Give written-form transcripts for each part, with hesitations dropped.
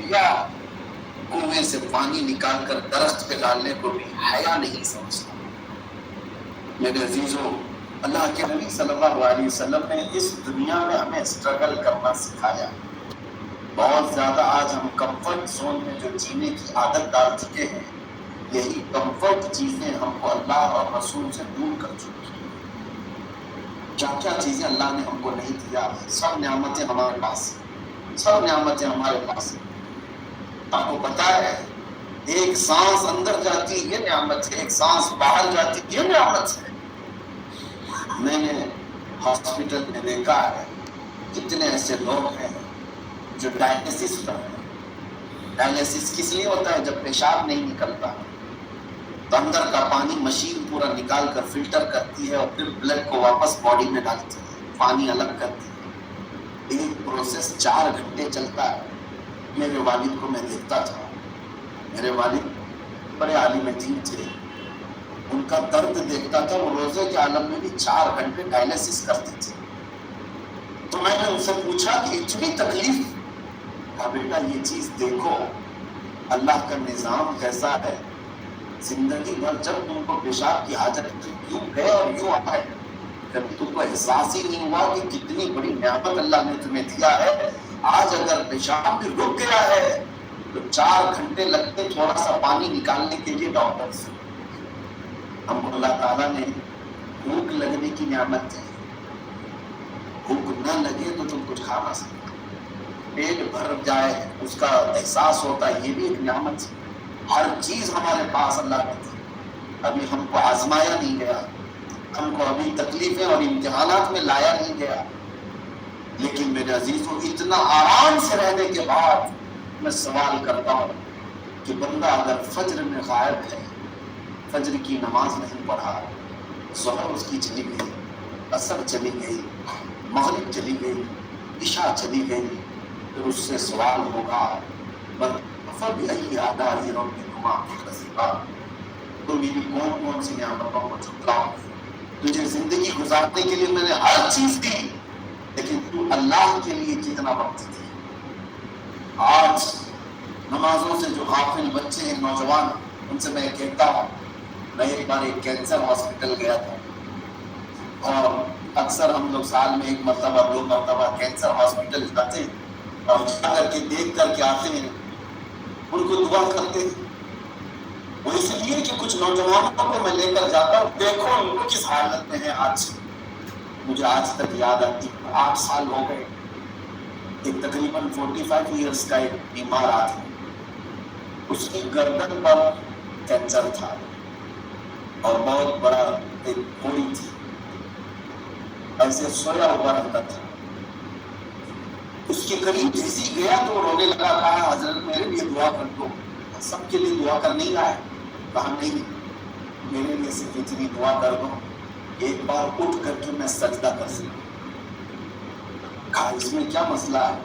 یا کنویں سے پانی نکال کر درخت پہ ڈالنے کو بھی حیا نہیں سمجھتا۔ میرے عزیزوں، اللہ کے نبی صلی اللہ علیہ وسلم نے اس دنیا میں ہمیں اسٹرگل کرنا سکھایا۔ بہت زیادہ آج ہم کمفرٹ زون میں جو جینے کی عادت ڈال چکے ہیں، یہی کمفرٹ چیزیں ہم کو اللہ اور رسول سے دور کر چکی ہیں۔ کیا کیا چیزیں اللہ نے ہم کو نہیں دیا، سب نعمتیں ہمارے پاس ہیں، سب نعمتیں ہمارے پاس ہیں۔ آپ کو پتا ہے ایک سانس اندر جاتی یہ نعمت ہے، ایک سانس باہر جاتی یہ نعمت ہے۔ میں نے ہاسپٹل میں دیکھا ہے کتنے ایسے لوگ ہیں جو ڈائلیسس پر ہیں۔ ڈائلیسس کس لیے ہوتا ہے؟ جب پیشاب نہیں نکلتا تو اندر کا پانی مشین پورا نکال کر فلٹر کرتی ہے اور پھر بلڈ کو واپس باڈی میں ڈالتی ہے، پانی الگ کرتی ہے۔ ایک پروسیس 4 گھنٹے چلتا ہے۔ میرے والد کو میں دیکھتا تھا، میرے والد بڑے عالم دین تھے، ان کا درد دیکھتا تھا، وہ روزے کے عالم میں بھی 4 گھنٹے ڈائلیسس کرتے تھے۔ تو میں نے ان سے پوچھا کہ اتنی تکلیف؟ کہا بیٹا یہ چیز دیکھو اللہ کا نظام کیسا ہے، زندگی بھر جب تم کو پیشاب کی حاجت یوں گئے اور یوں آئے، کبھی تم کو احساس ہی نہیں ہوا کہ کتنی بڑی نعمت اللہ نے تمہیں دیا ہے۔ آج اگر پیشاب بھی رک گیا ہے تو 4 گھنٹے لگتے تھوڑا سا پانی نکالنے کے لیے ڈاکٹر سے۔ ہم کو اللہ تعالیٰ نے بھوک لگنے کی نعمت دی، بھوک نہ لگے تو تم کچھ کھا نہ سکتے، پیٹ بھر جائے اس کا احساس ہوتا ہے، یہ بھی ایک نعمت ہے۔ ہر چیز ہمارے پاس اللہ نے دی، ابھی ہم کو آزمایا نہیں گیا، ہم کو ابھی تکلیفیں اور امتحانات میں لایا نہیں گیا، لیکن میرے عزیزوں اتنا آرام سے رہنے کے بعد میں سوال کرتا ہوں کہ بندہ اگر فجر میں غائب ہے، فجر کی نماز نہیں پڑھا، ظہر اس کی چلی گئی، عصر چلی گئی، مغرب چلی گئی، عشاء چلی گئی، پھر اس سے سوال ہوگا فَبِأَيِّ آلَاءِ رَبِّكُمَا تُكَذِّبَانِ، تو میری کون کون سی نعمتوں کو جھٹلاؤ گے؟ تجھے زندگی گزارنے کے لیے میں نے ہر چیز دی، لیکن تو اللہ کے لیے کتنا وقت دی؟ آج نمازوں سے جو غافل بچے ہیں، نوجوان، ان سے میں کہتا ہوں، میں ایک بار ایک کینسر ہاسپٹل گیا تھا، اور اکثر ہم لوگ سال میں 1 مرتبہ 2 مرتبہ کینسر ہاسپٹل جاتے ہیں، اور جا کر کے دیکھ کر کے آتے ہیں، ان کو دعا کرتے ہیں۔ وہ اس لیے کہ کچھ نوجوانوں کو میں لے کر جاتا ہوں، دیکھو ان کو کس حالت میں ہے آج۔ مجھے آج تک یاد آتی، 8 سال ہو گئے، ایک تقریباً 45 ایئرس کا ایک بیمار آدمی، اس کی گردن پر کینسر تھا اور بہت بڑا ایک پھوڑی تھی، ایسے سویا ہوا رہتا تھا۔ اس کے قریب جیسی گیا تو رونے لگا، کہا حضرت میرے لیے دعا کر دو۔ سب کے لیے دعا کر نہیں آئے، کہا نہیں، میرے لیے صرف اتنی دعا کر دو، ایک بار اٹھ کر کے میں سجدہ کر سکوں۔ کہا اس میں کیا مسئلہ ہے؟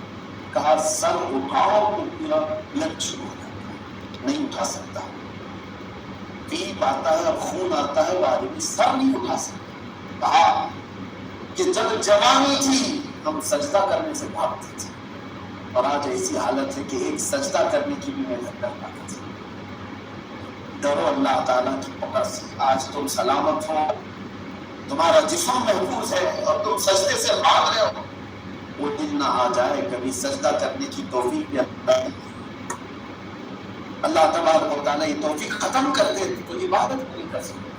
کہا سر اٹھاؤ تو پورا بلڈ شروع ہو جاتا ہے، نہیں اٹھا سکتا، پیپ آتا ہے اور خون آتا ہے، وہ آدمی سر نہیں اٹھا سکتا۔ کہا کہ جب جوانی تھی ہم سجدہ کرنے سے بھاگتے تھے، اور آج ایسی حالت ہے کہ ایک سجدہ کرنے کی بھی محنت کرنا ہے۔ ڈرو اللہ تعالیٰ کی پکڑ سے، آج تم سلامت ہو، تمہارا جسم محفوظ ہے اور تم سجدے سے بھاگ رہے ہو، وہ دن نہ آ جائے کبھی سجدہ کرنے کی توفیق بھی اللہ تبارک و تعالیٰ یہ توفیق ختم کر دے تو عبادت نہیں کر سکتے۔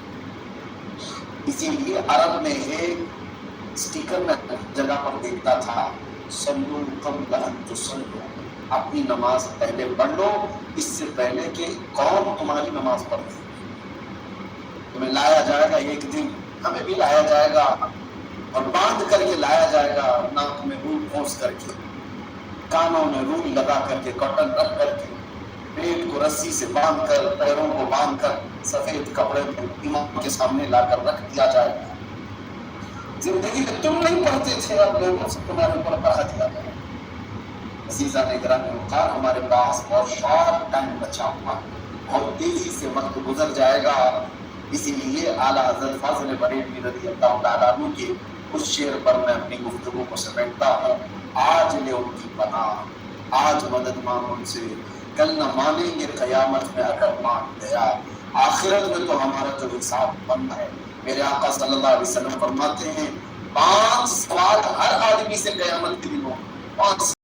اسی لیے عرب میں ایک اسٹیکر میں جگہ پر دیکھتا تھا، صلو قبل ان تصلوا، اپنی نماز پہلے پڑھ لو اس سے پہلے کہ قوم تمہاری نماز پڑھ لے۔ تمہیں لایا جائے گا ایک دن، ہمیں بھی لایا جائے گا اور باندھ کر کے لایا جائے گا، ناک میں رول پھونس کر کے، کانوں میں رول لگا کر کے، کاٹن رکھ کر کے، پیٹ کو رسی سے باندھ کر، پیروں کو باندھ کر، سفید کپڑے میں امام کے سامنے لا کر رکھ دیا جائے گا۔ زندگی میں تم نہیں پڑھتے تھے، اب لوگوں سے تمہارے اوپر پڑھا دیا گیا۔ عزیزان گرامی وقار، ہمارے پاس بہت شارٹ ٹائم بچا ہوا، بہت تیزی سے وقت گزر جائے گا، اسی لیے اعلیٰ حضرت فاضل بریلوی رضی اللہ تعالیٰ عنہ کے اس شعر پر میں اپنی گفتگو کو سمیٹتا ہوں، آج لے ان کی پناہ، آج مدد مانگ ان سے، کل نہ مانیں گے قیامت میں اگر مان گیا، آخرت میں تو ہمارا جو حساب بننا ہے۔ میرے آقا صلی اللہ علیہ وسلم فرماتے ہیں 5 سوال ہر آدمی سے قیامت کے دن ہو، 5